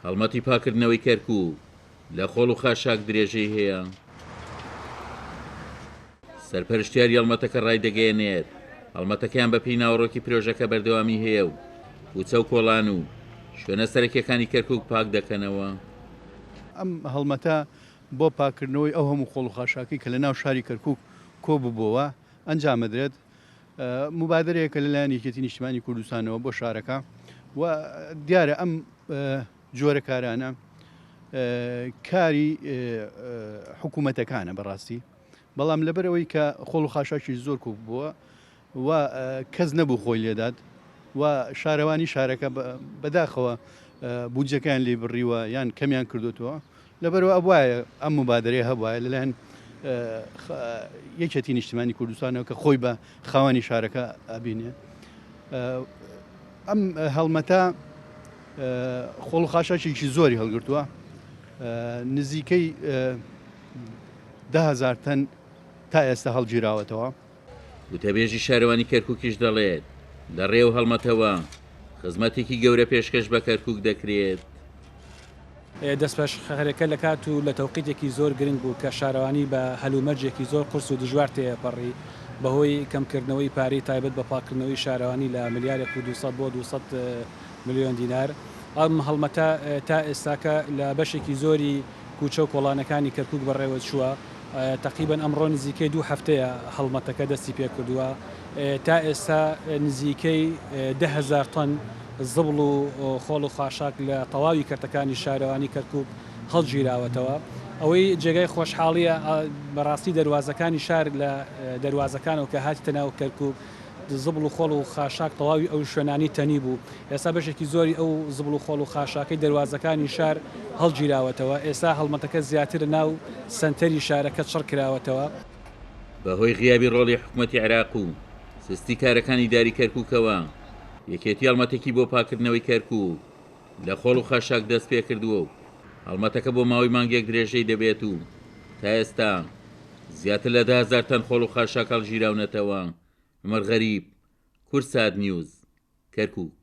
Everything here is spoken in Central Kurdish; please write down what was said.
هەڵمەتی پاکردنەوەی کەرکووک لە خۆڵ و خاشاک درێژەی هەیە. سەرپەرشتیاری هەڵمەتەکە ڕایدەگەیەنێت هەڵمەتەکەیان بە پێی ناوەڕۆکی پرۆژەکە بەردەوامی هەیە و کوچە و کۆڵان و شوێنە سەرەکیەکانی کەرکووک پاک دەکەنەوە. ئەم هەڵمەتە بۆ پاکردنەوەی ئەو هەموو خۆڵ و خاشاکی کە لە ناو شاری کەرکووک کۆ ببووە ئەنجامەدرێت. مبادرەیەکە لەلایەن یەکێتی نیشتیمانی کوردستانەوە بۆ شارەکە و دیارە ئەم جۆرە کارانە کاری حکوومەتەکانە بەڕاستی، بەڵام لەبەرەوەی کە خۆڵ و خاشاکی زۆر کوک بووە و کەس نەبوو خۆی لێدات و شارەوانی شارەکە بەداخەوە بودجەکان لێ بڕیوە یان کەمیان کردوتەوە، لەبەرەوە ئەوایە ئەم مبادرەیە هەبواە لەلایەن یەکێتی نیشتیمانی کوردستانەوە کە خۆی بە خاوەنی شارەکە ئەبینێ. ئەم هەڵمەتە خۆڵ و خاشاکێکی زۆری هەڵگرتووە، نزیکەی 10,000 تەن تا ئێستا هەڵگیراوەتەوە. وتەبێژی شارەوانی کەرکووکیش دەڵێت لە ڕێو هەڵمەتەوە خزمەتێکی گەورە پێشکەش بە کەرکووک دەکرێت. دەستپێشخەرەکە لە کات و لە تەوقیتێکی زۆر گرنگ بوو کە شارەوانی بە هەلومەرجێکی زۆر قرس و دژوار تێپەڕی بەهۆی کەمکردنەوەی پارەی تایبەت بە پاکردنەوەی شارەوانی لە ملیارێک و 200 بۆ 200 ملیۆن دینار. ئەم هەڵمەتە تا ئێستاکە لە بەشێکی زۆری کوچە و کۆڵانەکانی کەرکووک بەڕێوە چووە. تقریبا ئەمڕۆ نزیکەی 2 هەفتەیە هەڵمەتەکە دەستی پێ کردووە. تا ئێستا نزیکەی 10,000 تۆن زبڵ و خۆڵ و خاشاک لە تەواوی کەرتەکانی شارەوانی کەرکووک هەڵگیراوەتەوە. ئەوەی جێگای خۆشحاڵیە بەڕاستی دەواازەکانی شار لە دەواازەکانەوە کە هاتیتە ناو کەرکووک زبڵ و خۆڵ و خاشاک تەواوی ئەو شوێنانی تەنی بوو. ئێستا بەشێکی زۆری ئەو زبڵ و خۆڵ و خاشاکەی دەواازەکانی شار هەڵگیراوەتەوە. ئێستا هەڵمەتەکە زیاتر ناو سنتەری شارەکە چڕ کراوەتەوە. بەهۆی غیابی ڕۆڵی حکوومەتی عێراق و سستی کارەکانی داری کەرکووکەوە یەکێتی هەڵمەتێکی بۆ پاکردنەوەی کەرکووک لە خۆڵ و خاشاک دەست پێ کردووە و هەڵمەتەکە بۆ ماوەی مانگێک درێژەی دەبێت و تا ئێستا زیاتر لە 10,000 تەن خۆڵ و خاشاک هەڵگیراونەتەوە. عومەر غەریب، کورسات نیوز، کەرکووک.